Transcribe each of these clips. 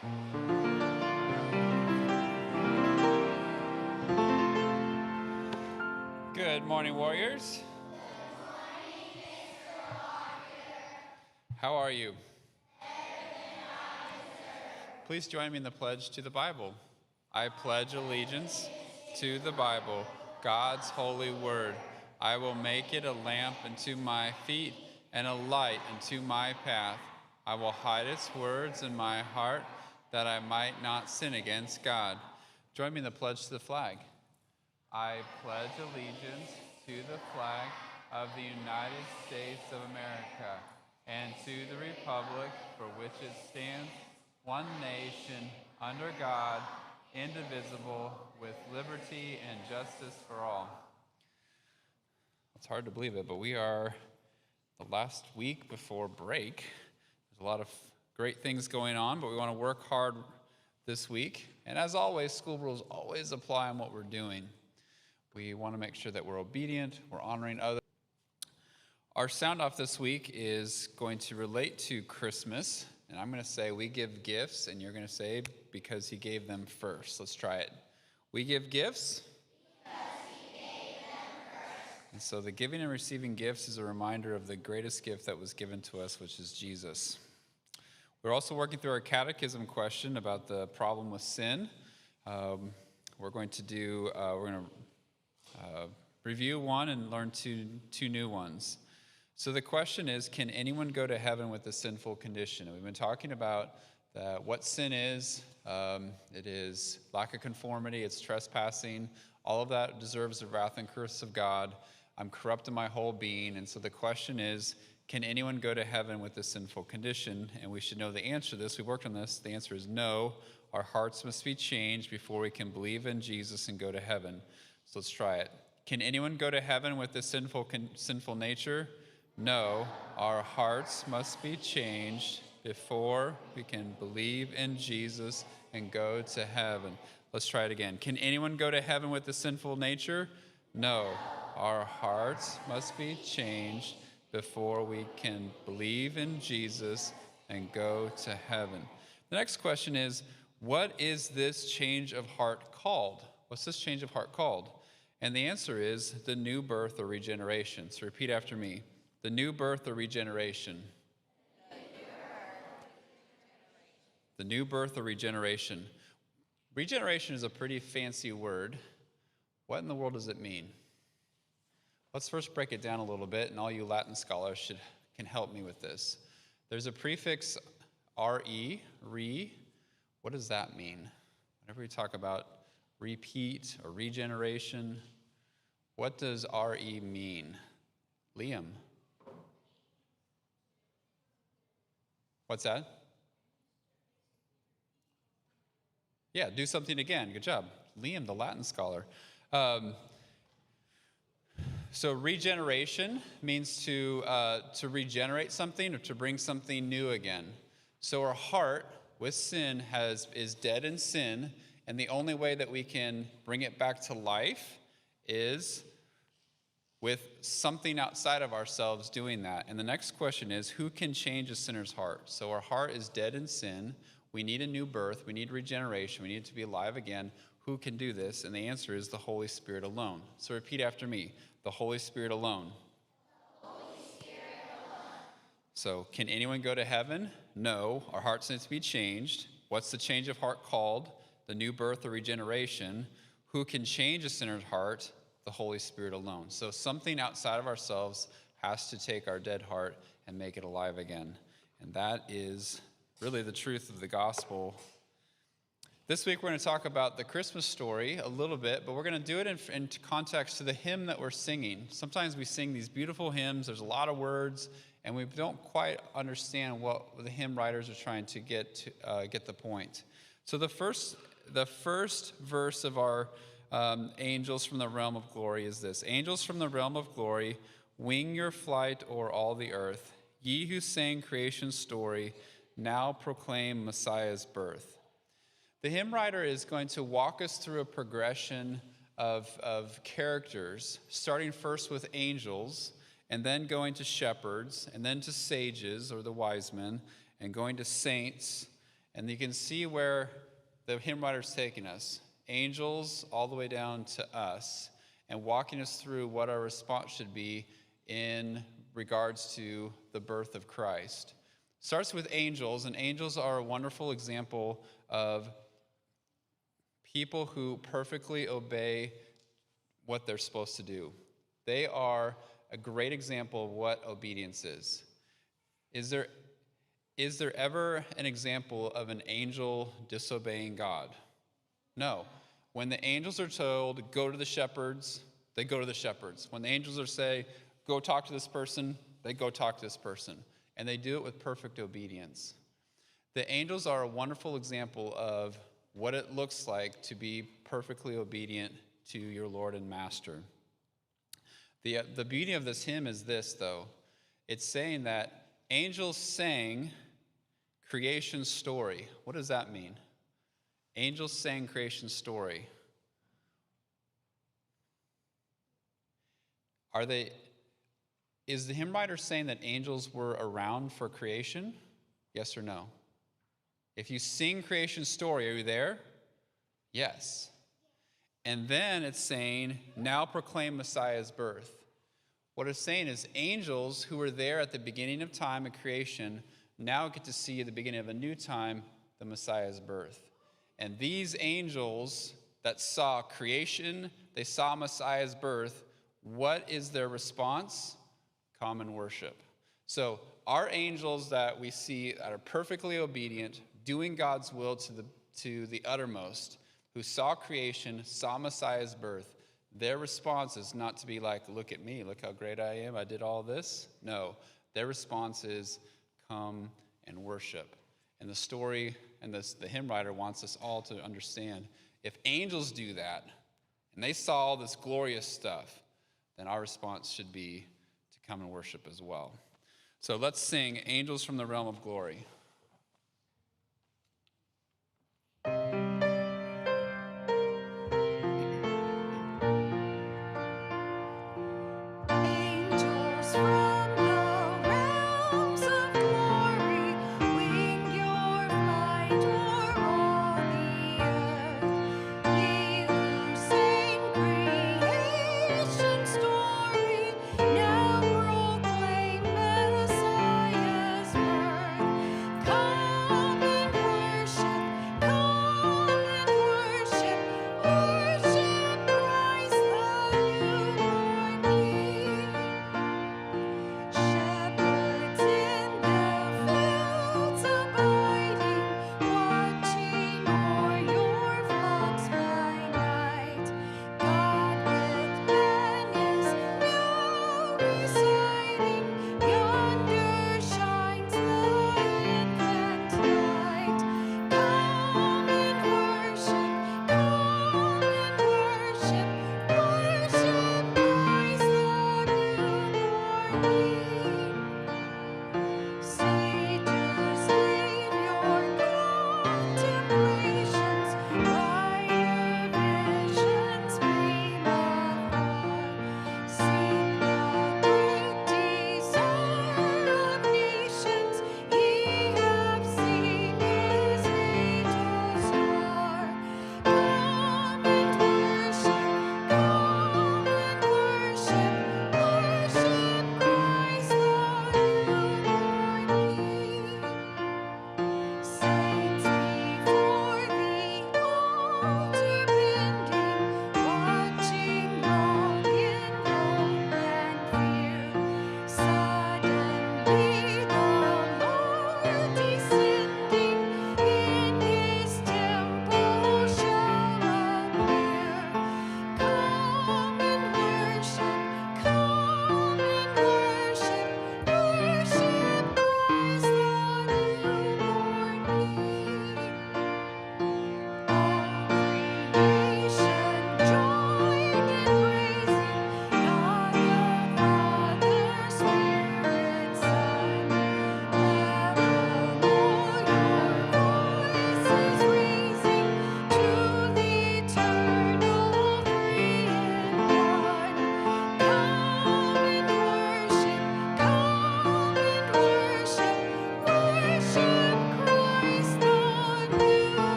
Good morning, warriors. How are you? Please join me in the pledge to the Bible. I pledge allegiance to the Bible, God's holy word. I will make it a lamp unto my feet and a light unto my path. I will hide its words in my heart that I might not sin against God. Join me in the pledge to the flag. I pledge allegiance to the flag of the United States of America and to the republic for which it stands, one nation, under God, indivisible, with liberty and justice for all. It's hard to believe it, but we are the last week before break. There's a lot of great things going on, but we want to work hard this week. And as always, school rules always apply on what we're doing. We want to make sure that we're obedient, we're honoring others. Our sound off this week is going to relate to Christmas. And I'm going to say we give gifts, and you're going to say because he gave them first. Let's try it. We give gifts because he gave them first. And so the giving and receiving gifts is a reminder of the greatest gift that was given to us, which is Jesus. We're also working through our catechism question about the problem with sin. We're going to review one and learn two new ones. So the question is, can anyone go to heaven with a sinful condition? And we've been talking about what sin is. It is lack of conformity. It's trespassing. All of that deserves the wrath and curse of God. I'm corrupt in my whole being. And so the question is, can anyone go to heaven with a sinful condition? And we should know the answer to this. We worked on this. The answer is no. Our hearts must be changed before we can believe in Jesus and go to heaven. So let's try it. Can anyone go to heaven with a sinful nature? No, our hearts must be changed before we can believe in Jesus and go to heaven. Let's try it again. Can anyone go to heaven with a sinful nature? No, our hearts must be changed before we can believe in Jesus and go to heaven. The next question is, what is this change of heart called? What's this change of heart called? And the answer is the new birth or regeneration. So repeat after me. The new birth or regeneration. The new birth or regeneration. Regeneration is a pretty fancy word. What in the world does it mean? Let's first break it down a little bit, and all you Latin scholars can help me with this. There's a prefix re, re. What does that mean? Whenever we talk about repeat or regeneration, what does re mean? Liam. What's that? Yeah, do something again. Good job. Liam, the Latin scholar. So regeneration means to regenerate something or to bring something new again. So our heart with sin is dead in sin, and the only way that we can bring it back to life is with something outside of ourselves doing that. And the next question is, who can change a sinner's heart? So our heart is dead in sin. We need a new birth. We need regeneration. We need to be alive again. Who can do this? And the answer is the Holy Spirit alone. So repeat after me. The Holy Spirit alone. The Holy Spirit alone. So can anyone go to heaven? No. Our hearts need to be changed. What's the change of heart called? The new birth or regeneration. Who can change a sinner's heart? The Holy Spirit alone. So something outside of ourselves has to take our dead heart and make it alive again. And that is really the truth of the gospel. This week we're going to talk about the Christmas story a little bit, but we're going to do it in context to the hymn that we're singing. Sometimes we sing these beautiful hymns, there's a lot of words, and we don't quite understand what the hymn writers are trying to get the point. So the first verse of our Angels from the Realm of Glory is this. Angels from the realm of glory, wing your flight o'er all the earth. Ye who sang creation's story, now proclaim Messiah's birth. The hymn writer is going to walk us through a progression of characters, starting first with angels, and then going to shepherds, and then to sages, or the wise men, and going to saints, And you can see where the hymn writer's taking us. Angels all the way down to us, and walking us through what our response should be in regards to the birth of Christ. Starts with angels, and angels are a wonderful example of people who perfectly obey what they're supposed to do. They are a great example of what obedience is. Is there ever an example of an angel disobeying God? No. When the angels are told, go to the shepherds, they go to the shepherds. When the angels are say, go talk to this person, they go talk to this person. And they do it with perfect obedience. The angels are a wonderful example of what it looks like to be perfectly obedient to your Lord and Master. The beauty of this hymn is this, though. It's saying that angels sang creation story. What does that mean? Angels sang creation story. Is the hymn writer saying that angels were around for creation? Yes or no? If you sing creation story, are you there? Yes. And then it's saying, now proclaim Messiah's birth. What it's saying is angels who were there at the beginning of time and creation now get to see at the beginning of a new time, the Messiah's birth. And these angels that saw creation, they saw Messiah's birth, what is their response? Come and worship. So our angels that we see that are perfectly obedient, doing God's will to the uttermost, who saw creation, saw Messiah's birth, their response is not to be like, look at me, look how great I am, I did all this. No, their response is, come and worship. And the story and the hymn writer wants us all to understand, if angels do that, and they saw all this glorious stuff, then our response should be to come and worship as well. So let's sing Angels from the Realm of Glory.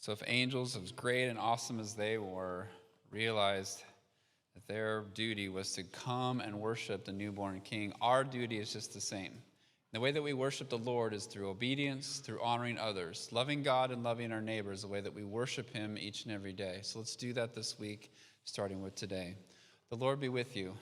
So if angels, as great and awesome as they were, realized that their duty was to come and worship the newborn king, our duty is just the same. The way that we worship the Lord is through obedience, through honoring others, loving God and loving our neighbors, the way that we worship him each and every day. So let's do that this week, starting with today. The Lord be with you.